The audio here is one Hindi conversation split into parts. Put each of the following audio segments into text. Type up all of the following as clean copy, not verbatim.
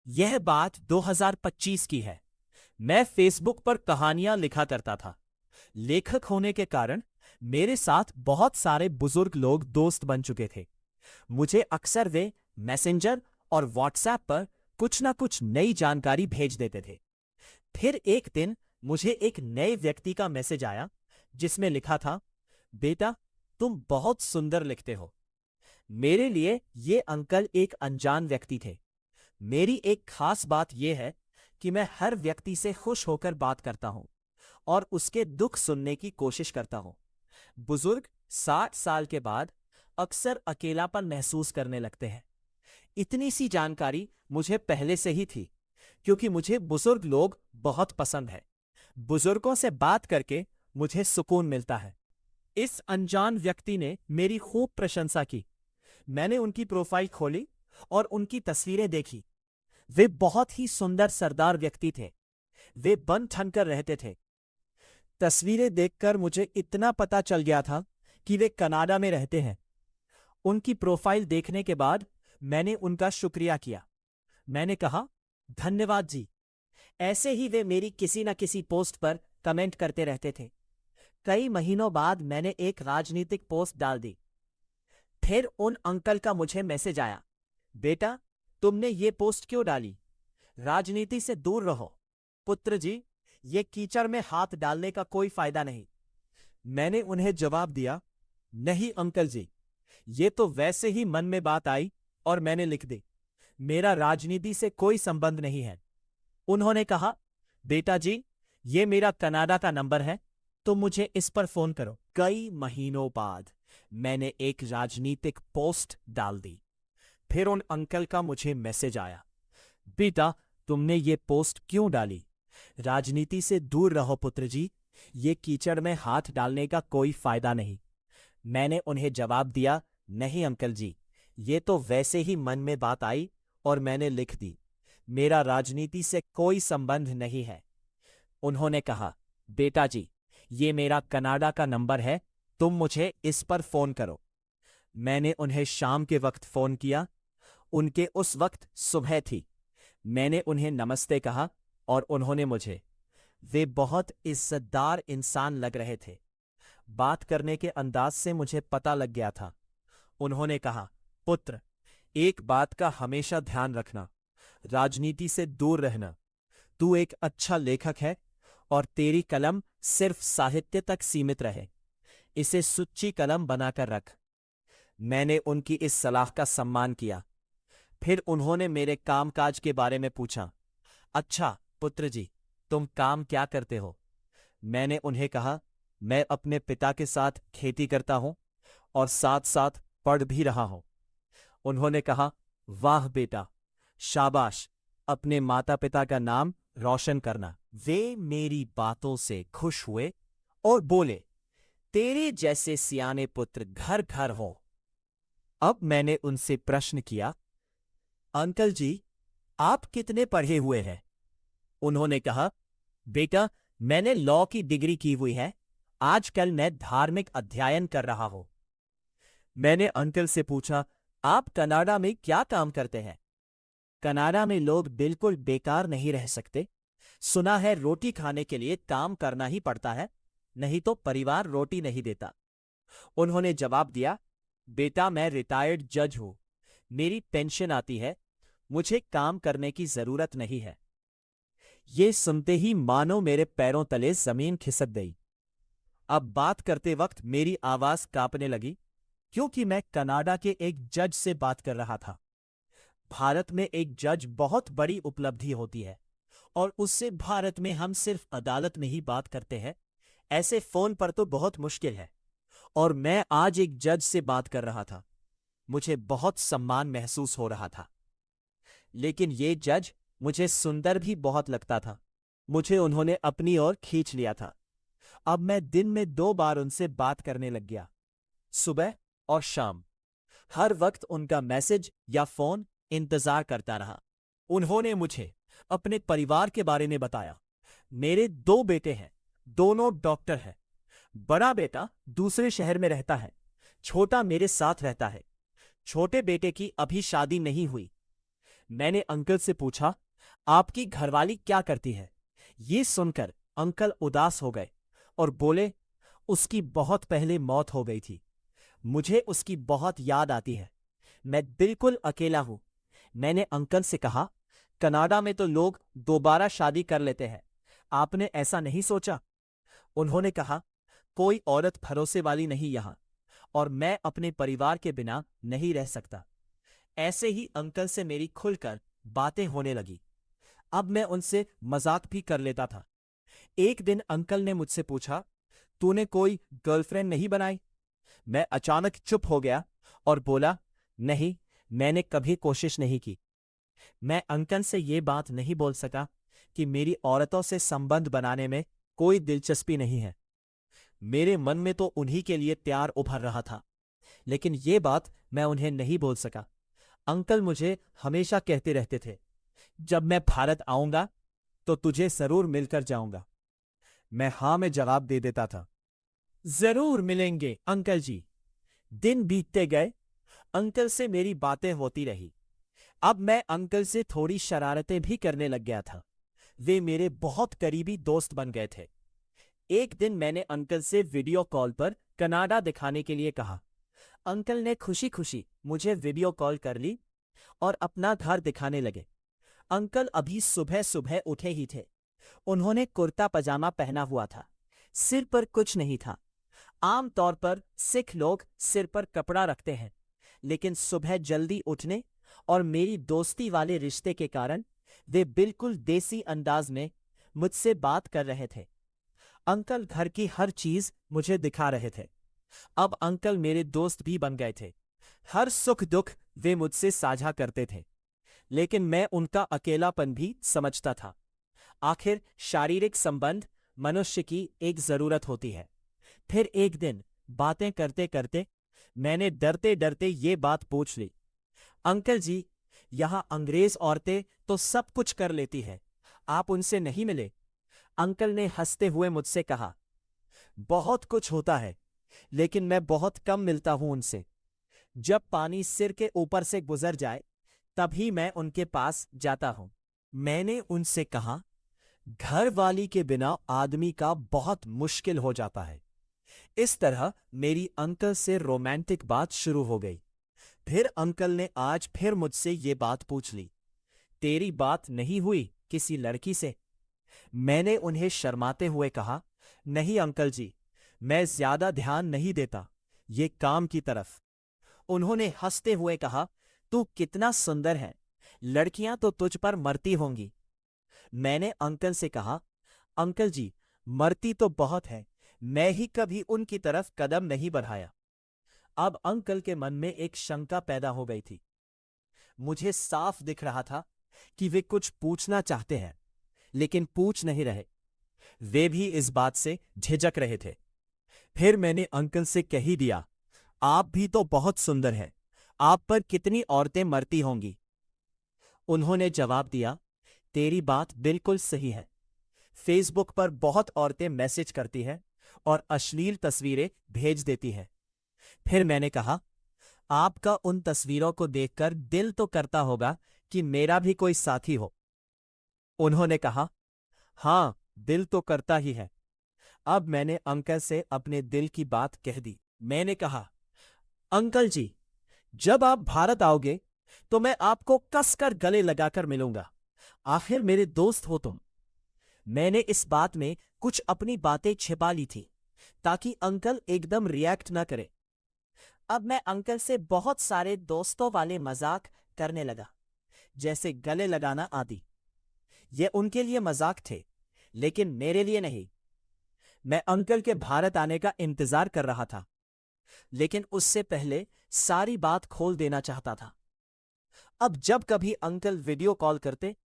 यह बात 2025 की है। मैं फेसबुक पर कहानियां लिखा करता था। लेखक होने के कारण मेरे साथ बहुत सारे बुजुर्ग लोग दोस्त बन चुके थे। मुझे अक्सर वे मैसेंजर और व्हाट्सएप पर कुछ ना कुछ नई जानकारी भेज देते थे। फिर एक दिन मुझे एक नए व्यक्ति का मैसेज आया जिसमें लिखा था, बेटा, तुम बहुत सुंदर लिखते हो। मेरे लिए ये अंकल एक अनजान व्यक्ति थे। मेरी एक खास बात यह है कि मैं हर व्यक्ति से खुश होकर बात करता हूं और उसके दुख सुनने की कोशिश करता हूं। बुजुर्ग 60 साल के बाद अक्सर अकेलापन महसूस करने लगते हैं। इतनी सी जानकारी मुझे पहले से ही थी, क्योंकि मुझे बुजुर्ग लोग बहुत पसंद है। बुजुर्गों से बात करके मुझे सुकून मिलता है। इस अनजान व्यक्ति ने मेरी खूब प्रशंसा की। मैंने उनकी प्रोफाइल खोली और उनकी तस्वीरें देखी। वे बहुत ही सुंदर सरदार व्यक्ति थे। वे बन ठन कर रहते थे। तस्वीरें देखकर मुझे इतना पता चल गया था कि वे कनाडा में रहते हैं। उनकी प्रोफाइल देखने के बाद मैंने उनका शुक्रिया किया। मैंने कहा, धन्यवाद जी। ऐसे ही वे मेरी किसी न किसी पोस्ट पर कमेंट करते रहते थे। कई महीनों बाद मैंने एक राजनीतिक पोस्ट डाल दी। फिर उन अंकल का मुझे मैसेज आया, बेटा, तुमने ये पोस्ट क्यों डाली? राजनीति से दूर रहो। पुत्र जी, ये कीचड़ में हाथ डालने का कोई फायदा नहीं। मैंने उन्हें जवाब दिया, नहीं अंकल जी, ये तो वैसे ही मन में बात आई और मैंने लिख दी। मेरा राजनीति से कोई संबंध नहीं है। उन्होंने कहा, बेटा जी, ये मेरा कनाडा का नंबर है, तो मुझे इस पर फोन करो। कई महीनों बाद मैंने एक राजनीतिक पोस्ट डाल दी। फिर उन अंकल का मुझे मैसेज आया, बेटा, तुमने ये पोस्ट क्यों डाली? राजनीति से दूर रहो पुत्र जी, ये कीचड़ में हाथ डालने का कोई फायदा नहीं। मैंने उन्हें जवाब दिया, नहीं अंकल जी, ये तो वैसे ही मन में बात आई और मैंने लिख दी। मेरा राजनीति से कोई संबंध नहीं है। उन्होंने कहा, बेटा जी, ये मेरा कनाडा का नंबर है, तुम मुझे इस पर फोन करो। मैंने उन्हें शाम के वक्त फोन किया। उनके उस वक्त सुबह थी। मैंने उन्हें नमस्ते कहा और उन्होंने मुझे। वे बहुत इज्जतदार इंसान लग रहे थे। बात करने के अंदाज से मुझे पता लग गया था। उन्होंने कहा, पुत्र, एक बात का हमेशा ध्यान रखना, राजनीति से दूर रहना। तू एक अच्छा लेखक है और तेरी कलम सिर्फ साहित्य तक सीमित रहे। इसे सुच्ची कलम बनाकर रख। मैंने उनकी इस सलाह का सम्मान किया। फिर उन्होंने मेरे कामकाज के बारे में पूछा। अच्छा पुत्र जी, तुम काम क्या करते हो? मैंने उन्हें कहा, मैं अपने पिता के साथ खेती करता हूं और साथ साथ पढ़ भी रहा हूं। उन्होंने कहा, वाह बेटा, शाबाश, अपने माता पिता का नाम रोशन करना। वे मेरी बातों से खुश हुए और बोले, तेरे जैसे सियाने पुत्र घर घर हो। अब मैंने उनसे प्रश्न किया, अंकल जी, आप कितने पढ़े हुए हैं? उन्होंने कहा, बेटा, मैंने लॉ की डिग्री की हुई है। आजकल मैं धार्मिक अध्ययन कर रहा हूं। मैंने अंकल से पूछा, आप कनाडा में क्या काम करते हैं? कनाडा में लोग बिल्कुल बेकार नहीं रह सकते। सुना है रोटी खाने के लिए काम करना ही पड़ता है, नहीं तो परिवार रोटी नहीं देता। उन्होंने जवाब दिया, बेटा, मैं रिटायर्ड जज हूं। मेरी पेंशन आती है। मुझे काम करने की जरूरत नहीं है। ये सुनते ही मानो मेरे पैरों तले जमीन खिसक गई। अब बात करते वक्त मेरी आवाज कांपने लगी, क्योंकि मैं कनाडा के एक जज से बात कर रहा था। भारत में एक जज बहुत बड़ी उपलब्धि होती है और उससे भारत में हम सिर्फ अदालत में ही बात करते हैं। ऐसे फोन पर तो बहुत मुश्किल है। और मैं आज एक जज से बात कर रहा था। मुझे बहुत सम्मान महसूस हो रहा था। लेकिन ये जज मुझे सुंदर भी बहुत लगता था। मुझे उन्होंने अपनी ओर खींच लिया था। अब मैं दिन में 2 बार उनसे बात करने लग गया, सुबह और शाम। हर वक्त उनका मैसेज या फोन इंतजार करता रहा। उन्होंने मुझे अपने परिवार के बारे में बताया। मेरे 2 बेटे हैं, दोनों डॉक्टर हैं। बड़ा बेटा दूसरे शहर में रहता है, छोटा मेरे साथ रहता है। छोटे बेटे की अभी शादी नहीं हुई। मैंने अंकल से पूछा, आपकी घरवाली क्या करती है? ये सुनकर अंकल उदास हो गए और बोले, उसकी बहुत पहले मौत हो गई थी। मुझे उसकी बहुत याद आती है। मैं बिल्कुल अकेला हूं। मैंने अंकल से कहा, कनाडा में तो लोग दोबारा शादी कर लेते हैं, आपने ऐसा नहीं सोचा? उन्होंने कहा, कोई औरत भरोसे वाली नहीं यहां, और मैं अपने परिवार के बिना नहीं रह सकता। ऐसे ही अंकल से मेरी खुलकर बातें होने लगी। अब मैं उनसे मजाक भी कर लेता था। एक दिन अंकल ने मुझसे पूछा, तूने कोई गर्लफ्रेंड नहीं बनाई? मैं अचानक चुप हो गया और बोला, नहीं, मैंने कभी कोशिश नहीं की। मैं अंकल से ये बात नहीं बोल सका कि मेरी औरतों से संबंध बनाने में कोई दिलचस्पी नहीं है। मेरे मन में तो उन्हीं के लिए प्यार उभर रहा था, लेकिन ये बात मैं उन्हें नहीं बोल सका। अंकल मुझे हमेशा कहते रहते थे, जब मैं भारत आऊंगा तो तुझे जरूर मिलकर जाऊंगा। मैं हां में जवाब दे देता था, जरूर मिलेंगे अंकल जी। दिन बीतते गए, अंकल से मेरी बातें होती रही। अब मैं अंकल से थोड़ी शरारतें भी करने लग गया था। वे मेरे बहुत करीबी दोस्त बन गए थे। एक दिन मैंने अंकल से वीडियो कॉल पर कनाडा दिखाने के लिए कहा। अंकल ने खुशी खुशी मुझे वीडियो कॉल कर ली और अपना घर दिखाने लगे। अंकल अभी सुबह सुबह उठे ही थे। उन्होंने कुर्ता पजामा पहना हुआ था, सिर पर कुछ नहीं था। आम तौर पर सिख लोग सिर पर कपड़ा रखते हैं, लेकिन सुबह जल्दी उठने और मेरी दोस्ती वाले रिश्ते के कारण वे बिल्कुल देसी अंदाज में मुझसे बात कर रहे थे। अंकल घर की हर चीज मुझे दिखा रहे थे। अब अंकल मेरे दोस्त भी बन गए थे। हर सुख दुख वे मुझसे साझा करते थे, लेकिन मैं उनका अकेलापन भी समझता था। आखिर शारीरिक संबंध मनुष्य की एक जरूरत होती है। फिर एक दिन बातें करते करते मैंने डरते डरते ये बात पूछ ली, अंकल जी, यहां अंग्रेज औरतें तो सब कुछ कर लेती है, आप उनसे नहीं मिले? अंकल ने हंसते हुए मुझसे कहा, बहुत कुछ होता है, लेकिन मैं बहुत कम मिलता हूं उनसे। जब पानी सिर के ऊपर से गुजर जाए तभी मैं उनके पास जाता हूं। मैंने उनसे कहा, घर वाली के बिना आदमी का बहुत मुश्किल हो जाता है। इस तरह मेरी अंकल से रोमांटिक बात शुरू हो गई। फिर अंकल ने आज फिर मुझसे ये बात पूछ ली, तेरी बात नहीं हुई किसी लड़की से? मैंने उन्हें शर्माते हुए कहा, नहीं अंकल जी, मैं ज्यादा ध्यान नहीं देता, ये काम की तरफ। उन्होंने हंसते हुए कहा, तू कितना सुंदर है, लड़कियां तो तुझ पर मरती होंगी। मैंने अंकल से कहा, अंकल जी, मरती तो बहुत है, मैं ही कभी उनकी तरफ कदम नहीं बढ़ाया। अब अंकल के मन में एक शंका पैदा हो गई थी। मुझे साफ दिख रहा था कि वे कुछ पूछना चाहते हैं, लेकिन पूछ नहीं रहे। वे भी इस बात से झिझक रहे थे। फिर मैंने अंकल से कह ही दिया, आप भी तो बहुत सुंदर हैं, आप पर कितनी औरतें मरती होंगी। उन्होंने जवाब दिया, तेरी बात बिल्कुल सही है। फेसबुक पर बहुत औरतें मैसेज करती हैं और अश्लील तस्वीरें भेज देती हैं। फिर मैंने कहा, आपका उन तस्वीरों को देखकर दिल तो करता होगा कि मेरा भी कोई साथी हो। उन्होंने कहा, हां, दिल तो करता ही है। अब मैंने अंकल से अपने दिल की बात कह दी। मैंने कहा, अंकल जी, जब आप भारत आओगे तो मैं आपको कसकर गले लगाकर मिलूंगा। आखिर मेरे दोस्त हो तुम। मैंने इस बात में कुछ अपनी बातें छिपा ली थी ताकि अंकल एकदम रिएक्ट न करे। अब मैं अंकल से बहुत सारे दोस्तों वाले मजाक करने लगा, जैसे गले लगाना आदि। ये उनके लिए मजाक थे, लेकिन मेरे लिए नहीं। मैं अंकल के भारत आने का इंतजार कर रहा था, लेकिन उससे पहले सारी बात खोल देना चाहता था। अब जब कभी अंकल वीडियो कॉल करते,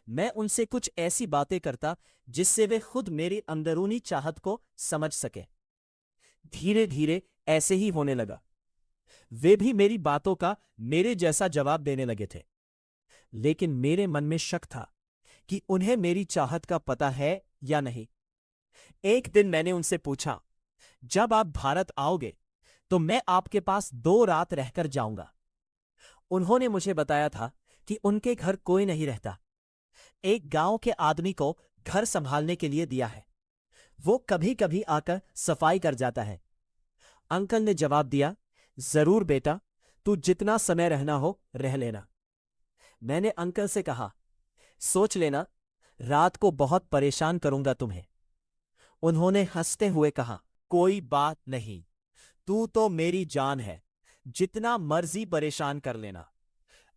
मैं उनसे कुछ ऐसी बातें करता जिससे वे खुद मेरी अंदरूनी चाहत को समझ सके। धीरे धीरे ऐसे ही होने लगा। वे भी मेरी बातों का मेरे जैसा जवाब देने लगे थे, लेकिन मेरे मन में शक था कि उन्हें मेरी चाहत का पता है या नहीं। एक दिन मैंने उनसे पूछा, जब आप भारत आओगे तो मैं आपके पास 2 रात रहकर जाऊंगा। उन्होंने मुझे बताया था कि उनके घर कोई नहीं रहता। एक गांव के आदमी को घर संभालने के लिए दिया है। वो कभी कभी आकर सफाई कर जाता है। अंकल ने जवाब दिया, जरूर बेटा, तू जितना समय रहना हो रह लेना। मैंने अंकल से कहा, सोच लेना, रात को बहुत परेशान करूंगा तुम्हें। उन्होंने हंसते हुए कहा, कोई बात नहीं, तू तो मेरी जान है, जितना मर्जी परेशान कर लेना।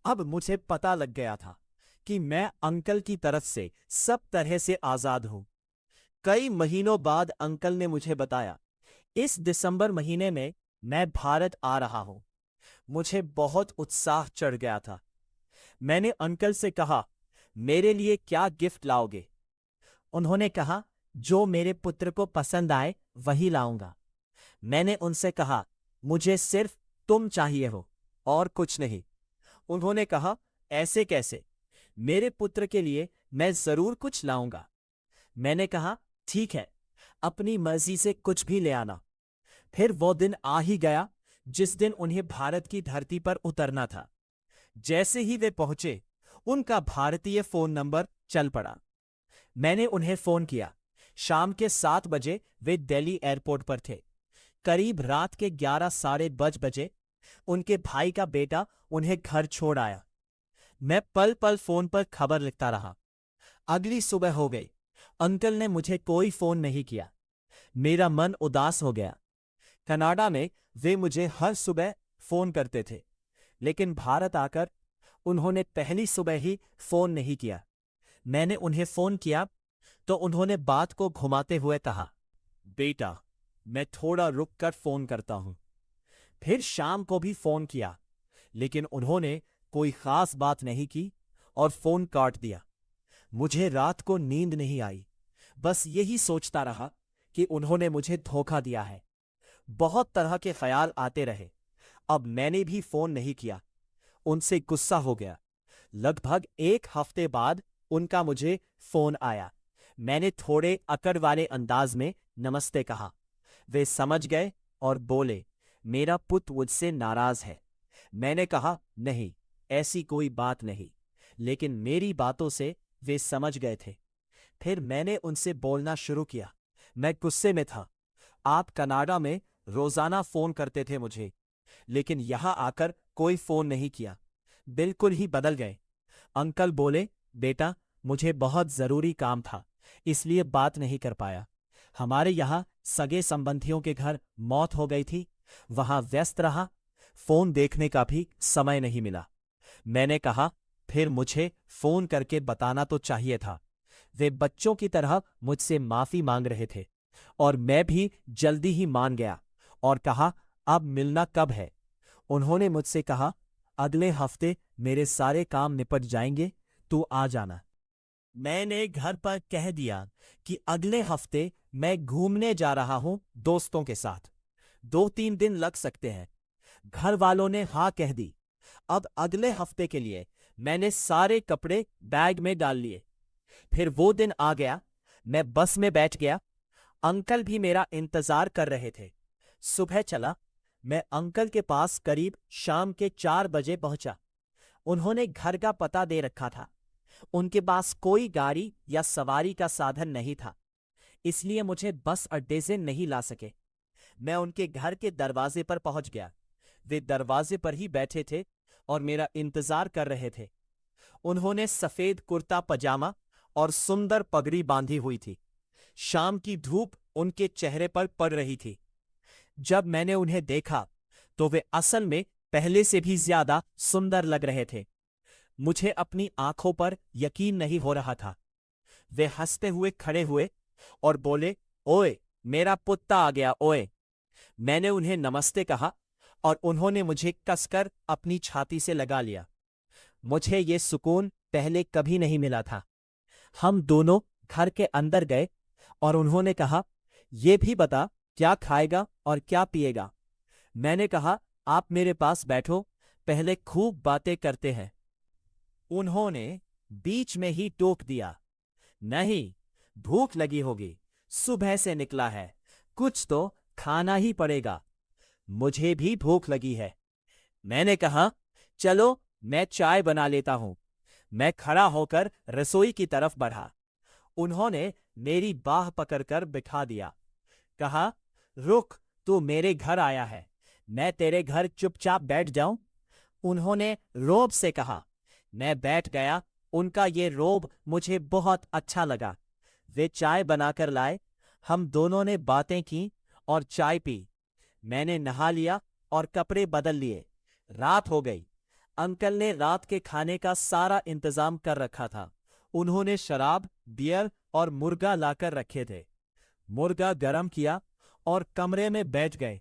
अब मुझे पता लग गया था कि मैं अंकल की तरफ से सब तरह से आजाद हूं। कई महीनों बाद अंकल ने मुझे बताया, इस दिसंबर महीने में मैं भारत आ रहा हूं। मुझे बहुत उत्साह चढ़ गया था। मैंने अंकल से कहा, मेरे लिए क्या गिफ्ट लाओगे? उन्होंने कहा, जो मेरे पुत्र को पसंद आए वही लाऊंगा। मैंने उनसे कहा, मुझे सिर्फ तुम चाहिए हो और कुछ नहीं। उन्होंने कहा, ऐसे कैसे? मेरे पुत्र के लिए मैं जरूर कुछ लाऊंगा। मैंने कहा, ठीक है, अपनी मर्जी से कुछ भी ले आना। फिर वो दिन आ ही गया जिस दिन उन्हें भारत की धरती पर उतरना था। जैसे ही वे पहुंचे, उनका भारतीय फोन नंबर चल पड़ा। मैंने उन्हें फोन किया। शाम के 7 बजे वे दिल्ली एयरपोर्ट पर थे। करीब रात के 11 साढ़े बजे उनके भाई का बेटा उन्हें घर छोड़ आया। मैं पल पल फोन पर खबर लिखता रहा। अगली सुबह हो गई। अंकल ने मुझे कोई फोन नहीं किया। मेरा मन उदास हो गया। कनाडा में वे मुझे हर सुबह फोन करते थे, लेकिन भारत आकर उन्होंने पहली सुबह ही फोन नहीं किया। मैंने उन्हें फोन किया तो उन्होंने बात को घुमाते हुए कहा, बेटा, मैं थोड़ा रुक कर फोन करता हूं। फिर शाम को भी फोन किया, लेकिन उन्होंने कोई खास बात नहीं की और फोन काट दिया। मुझे रात को नींद नहीं आई। बस यही सोचता रहा कि उन्होंने मुझे धोखा दिया है। बहुत तरह के ख्याल आते रहे। अब मैंने भी फोन नहीं किया। उनसे गुस्सा हो गया। लगभग 1 हफ्ते बाद उनका मुझे फोन आया। मैंने थोड़े अकड़ वाले अंदाज में नमस्ते कहा। वे समझ गए और बोले, मेरा पुत्र मुझसे नाराज है। मैंने कहा, नहीं, ऐसी कोई बात नहीं, लेकिन मेरी बातों से वे समझ गए थे। फिर मैंने उनसे बोलना शुरू किया। मैं गुस्से में था। आप कनाडा में रोजाना फोन करते थे मुझे, लेकिन यहां आकर कोई फोन नहीं किया। बिल्कुल ही बदल गए। अंकल बोले, बेटा, मुझे बहुत जरूरी काम था, इसलिए बात नहीं कर पाया। हमारे यहां सगे संबंधियों के घर मौत हो गई थी, वहां व्यस्त रहा। फोन देखने का भी समय नहीं मिला। मैंने कहा, फिर मुझे फोन करके बताना तो चाहिए था। वे बच्चों की तरह मुझसे माफी मांग रहे थे और मैं भी जल्दी ही मान गया और कहा, अब मिलना कब है? उन्होंने मुझसे कहा, अगले हफ्ते मेरे सारे काम निपट जाएंगे, तू आ जाना। मैंने घर पर कह दिया कि अगले हफ्ते मैं घूमने जा रहा हूं दोस्तों के साथ। 2-3 दिन लग सकते हैं। घर वालों ने हाँ कह दी। अब अगले हफ्ते के लिए मैंने सारे कपड़े बैग में डाल लिए। फिर वो दिन आ गया। मैं बस में बैठ गया। अंकल भी मेरा इंतजार कर रहे थे। सुबह चला। मैं अंकल के पास करीब शाम के 4 बजे पहुंचा। उन्होंने घर का पता दे रखा था। उनके पास कोई गाड़ी या सवारी का साधन नहीं था, इसलिए मुझे बस अड्डे से नहीं ला सके। मैं उनके घर के दरवाजे पर पहुंच गया। वे दरवाजे पर ही बैठे थे और मेरा इंतजार कर रहे थे। उन्होंने सफेद कुर्ता पजामा और सुंदर पगड़ी बांधी हुई थी। शाम की धूप उनके चेहरे पर पड़ रही थी। जब मैंने उन्हें देखा तो वे असल में पहले से भी ज्यादा सुंदर लग रहे थे। मुझे अपनी आंखों पर यकीन नहीं हो रहा था। वे हंसते हुए खड़े हुए और बोले, ओए, मेरा पुत्ता आ गया, ओए। मैंने उन्हें नमस्ते कहा और उन्होंने मुझे कसकर अपनी छाती से लगा लिया। मुझे ये सुकून पहले कभी नहीं मिला था। हम दोनों घर के अंदर गए और उन्होंने कहा, ये भी बता क्या खाएगा और क्या पिएगा। मैंने कहा, आप मेरे पास बैठो, पहले खूब बातें करते हैं। उन्होंने बीच में ही टोक दिया, नहीं, भूख लगी होगी, सुबह से निकला है, कुछ तो खाना ही पड़ेगा। मुझे भी भूख लगी है। मैंने कहा, चलो मैं चाय बना लेता हूं। मैं खड़ा होकर रसोई की तरफ बढ़ा। उन्होंने मेरी बाह पकड़कर बिठा दिया। कहा, रुक, तू मेरे घर आया है, मैं तेरे घर चुपचाप बैठ जाऊं? उन्होंने रोब से कहा। मैं बैठ गया। उनका ये रोब मुझे बहुत अच्छा लगा। वे चाय बनाकर लाए। हम दोनों ने बातें की और चाय पी। मैंने नहा लिया और कपड़े बदल लिए। रात हो गई। अंकल ने रात के खाने का सारा इंतजाम कर रखा था। उन्होंने शराब, बियर और मुर्गा लाकर रखे थे। मुर्गा गरम किया और कमरे में बैठ गए।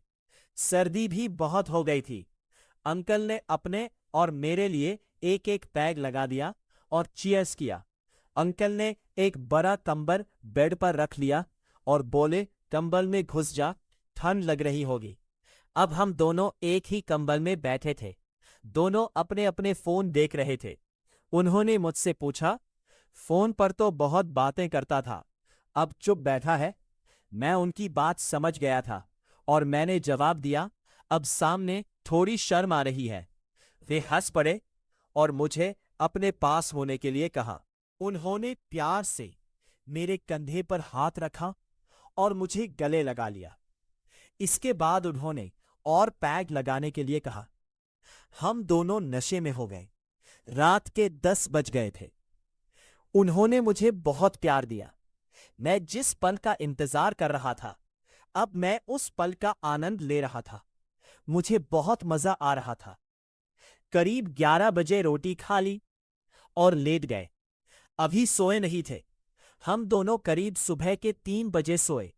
सर्दी भी बहुत हो गई थी। अंकल ने अपने और मेरे लिए एक एक पैग लगा दिया और चीयर्स किया। अंकल ने एक बड़ा कंबल बेड पर रख लिया और बोले, कंबल में घुस जा, ठंड लग रही होगी। अब हम दोनों एक ही कंबल में बैठे थे। दोनों अपने अपने फोन देख रहे थे। उन्होंने मुझसे पूछा, फोन पर तो बहुत बातें करता था, अब चुप बैठा है? मैं उनकी बात समझ गया था और मैंने जवाब दिया, अब सामने थोड़ी शर्म आ रही है। वे हंस पड़े और मुझे अपने पास होने के लिए कहा। उन्होंने प्यार से मेरे कंधे पर हाथ रखा और मुझे गले लगा लिया। इसके बाद उन्होंने और पैग लगाने के लिए कहा। हम दोनों नशे में हो गए। रात के 10 बज गए थे। उन्होंने मुझे बहुत प्यार दिया। मैं जिस पल का इंतजार कर रहा था, अब मैं उस पल का आनंद ले रहा था। मुझे बहुत मजा आ रहा था। करीब 11 बजे रोटी खा ली और लेट गए। अभी सोए नहीं थे। हम दोनों करीब सुबह के 3 बजे सोए।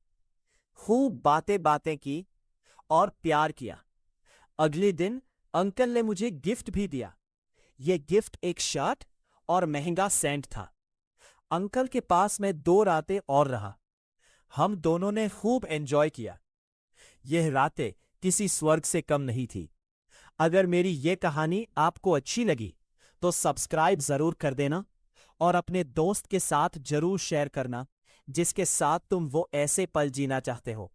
खूब बातें बातें की और प्यार किया। अगले दिन अंकल ने मुझे गिफ्ट भी दिया। यह गिफ्ट एक शर्ट और महंगा सेंट था। अंकल के पास मैं 2 रातें और रहा। हम दोनों ने खूब एंजॉय किया। यह रातें किसी स्वर्ग से कम नहीं थी। अगर मेरी यह कहानी आपको अच्छी लगी तो सब्सक्राइब जरूर कर देना और अपने दोस्त के साथ जरूर शेयर करना जिसके साथ तुम वो ऐसे पल जीना चाहते हो।